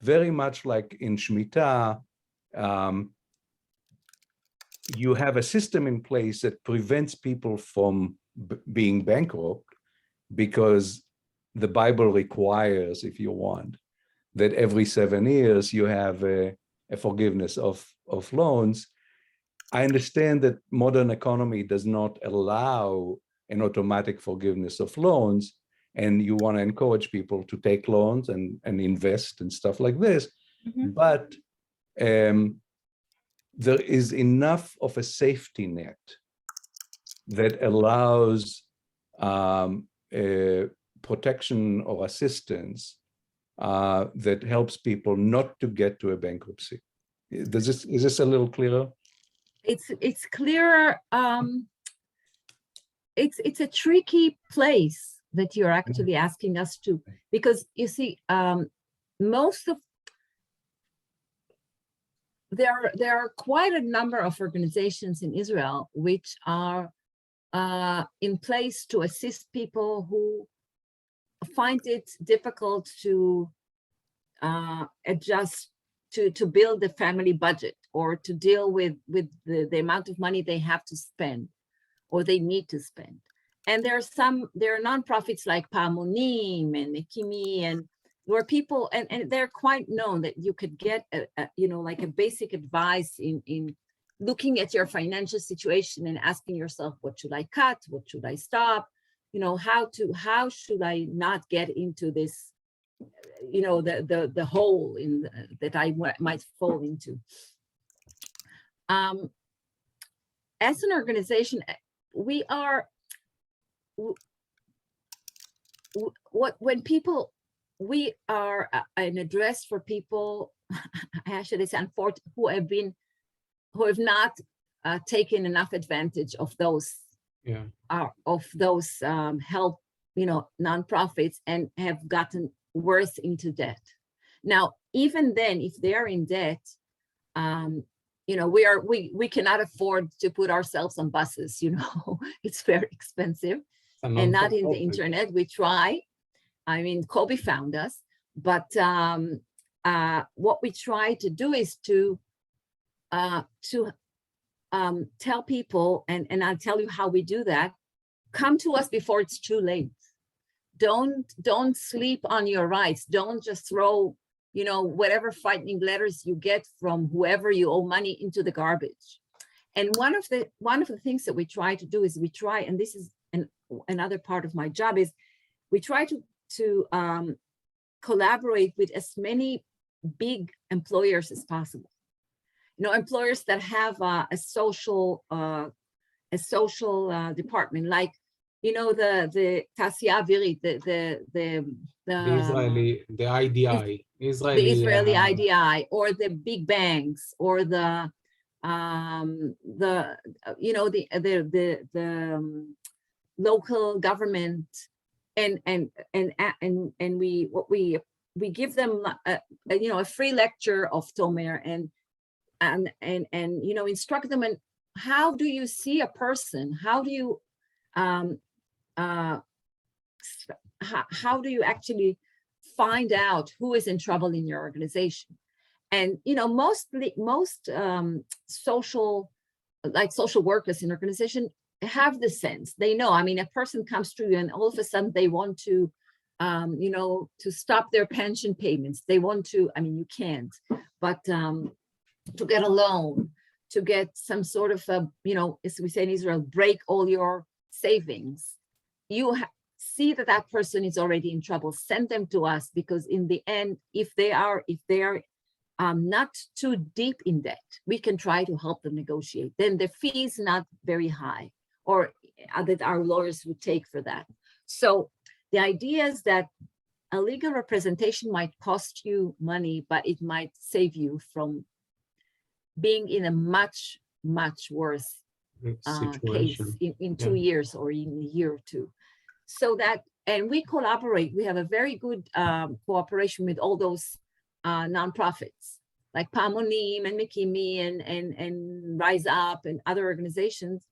very much like in Shemitat, you have a system in place that prevents people from being bankrupt, because the Bible requires, if you want, that every 7 years you have a forgiveness of loans. I understand that modern economy does not allow an automatic forgiveness of loans, and you want to encourage people to take loans and invest and stuff like this. But there is enough of a safety net that allows protection or assistance that helps people not to get to a bankruptcy. Is this a little clearer? It's clearer. It's a tricky place that you're actually asking us to, because you see, there are quite a number of organizations in Israel which are in place to assist people who find it difficult to adjust to build a family budget, or to deal with the amount of money they have to spend or they need to spend. And there are nonprofits like Pamonim and Ekimi, and where people, and they're quite known that you could get like a basic advice in looking at your financial situation and asking yourself, what should I cut? What should I stop? How should I not get into this, the hole that I might fall into. As an organization, we are, we are an address for people, actually, who have not taken enough advantage of those help, nonprofits, and have gotten worse into debt. Now, even then, if they are in debt, we cannot afford to put ourselves on buses. It's very expensive, and not in the internet. We try. I mean, Kobe found us, but what we try to do is to tell people, and I'll tell you how we do that. Come to us before it's too late. Don't sleep on your rights. Don't just throw, whatever frightening letters you get from whoever you owe money into the garbage. And one of the things that we try to do is and this is another part of my job, is we try to collaborate with as many big employers as possible. Employers that have a social department, like the Tasiya Avirit, the IDI, the Israeli IDI, or the big banks, or the local government, and we give them a free lecture of Tomer, and instruct them in how do you see a person, how do you actually find out who is in trouble in your organization. And most social workers in organization have the sense, they know. I mean, a person comes to you and all of a sudden they want to to stop their pension payments. They want to, I mean, you can't, but to get a loan, to get some sort of as we say in Israel, break all your savings. see that that person is already in trouble, send them to us, because in the end, if they are not too deep in debt, we can try to help them negotiate. Then the fee is not very high, or that our lawyers would take for that. So the idea is that a legal representation might cost you money, but it might save you from being in a much, much worse case in 2 years or in a year or two. So that, and we collaborate, we have a very good cooperation with all those nonprofits like Pamonim and Mikimi and Rise Up and other organizations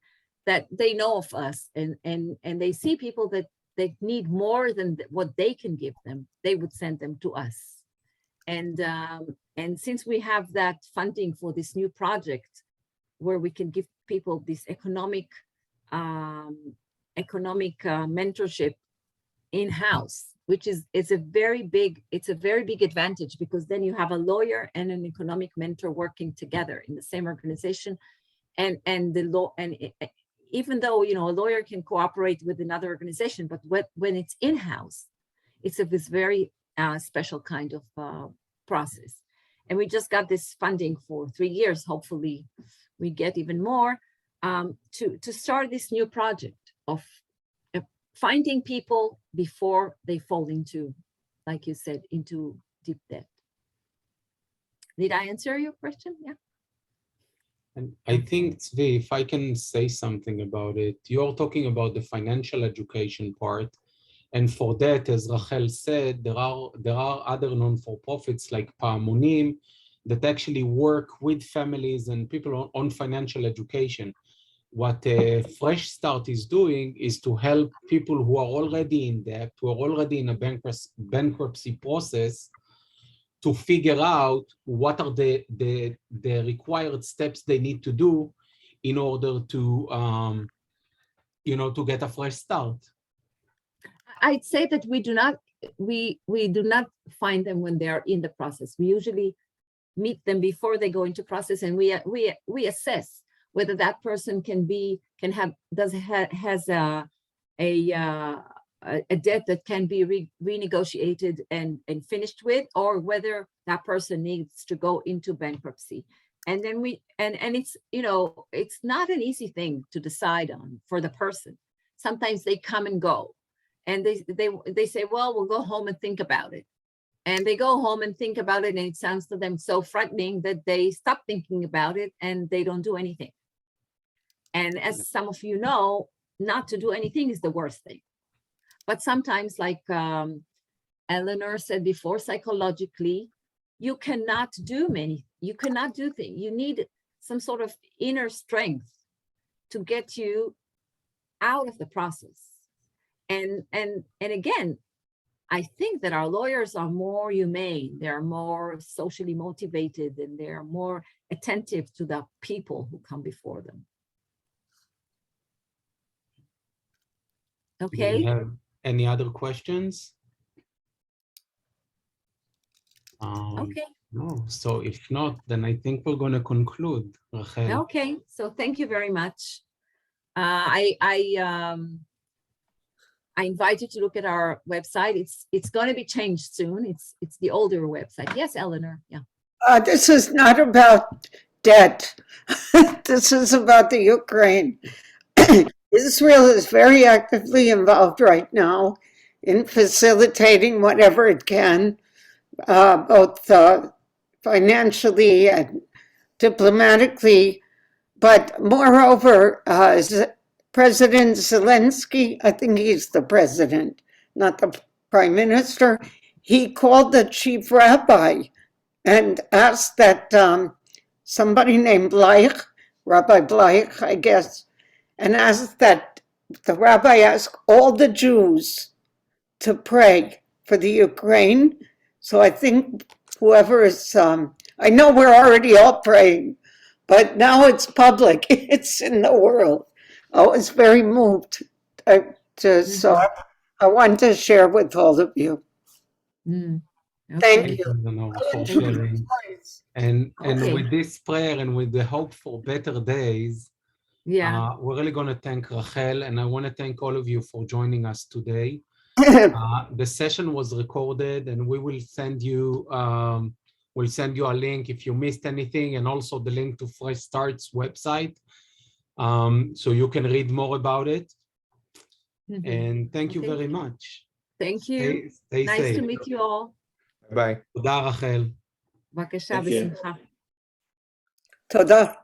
that they know of us, and they see people that they need more than what they can give them, they would send them to us. And since we have that funding for this new project where we can give people this economic mentorship in-house, which is a very big advantage, because then you have a lawyer and an economic mentor working together in the same organization. And the law, and even though, you know, a lawyer can cooperate with another organization, but when it's in-house, it's this very special kind of process. And we just got this funding for 3 years. Hopefully we get even more to start this new project of finding people before they fall into, like you said, into deep debt. Did I answer your question? Yeah. And I think, Tzvi, if I can say something about it, you're talking about the financial education part. And for that, as Rachel said, there are other non-for-profits like Pa'amonim that actually work with families and people on financial education. What Fresh.Start is doing is to help people who are already in debt, who are already in a bankruptcy process, to figure out what are the required steps they need to do in order to, to get a fresh start. I'd say that we do not find them when they are in the process. We usually meet them before they go into process, and we assess whether that person has a debt that can be renegotiated and finished with, or whether that person needs to go into bankruptcy. And then it's, it's not an easy thing to decide on for the person. Sometimes they come and go, and they say, well, we'll go home and think about it. And they go home and think about it, and it sounds to them so frightening that they stop thinking about it and they don't do anything. And as some of you know, not to do anything is the worst thing. But sometimes, like Eleanor said before, psychologically, you cannot do things. You need some sort of inner strength to get you out of the process. And again, I think that our lawyers are more humane, they're more socially motivated, and they're more attentive to the people who come before them. Okay. Do you have any other questions? Okay. No. So if not, then I think we're going to conclude, Rachel. Okay. So thank you very much. I invite you to look at our website. It's going to be changed soon. It's the older website. Yes, Eleanor. Yeah. This is not about debt. This is about the Ukraine. Israel is very actively involved right now in facilitating whatever it can, both financially and diplomatically. But moreover, President Zelensky, I think he's the president, not the prime minister, he called the chief rabbi and asked that somebody named Bleich, Rabbi Bleich, I guess, and asked that the rabbi ask all the Jews to pray for the Ukraine. So I think whoever is, I know we're already all praying, but now it's public, it's in the world. I was very moved so I want to share with all of you. Okay. Thank you. For sharing. And Okay. with this prayer and with the hope for better days, Yeah. We're really going to thank Rachel, and I want to thank all of you for joining us today. The session was recorded, and we will send you a link if you missed anything, and also the link to Fresh.Start's website, so you can read more about it. Mhm. And thank you Okay. very much. Thank you. Stay Nice safe. to meet you all. Bye. תודה, רחל. בבקשה, Thank you. בשמחה. תודה.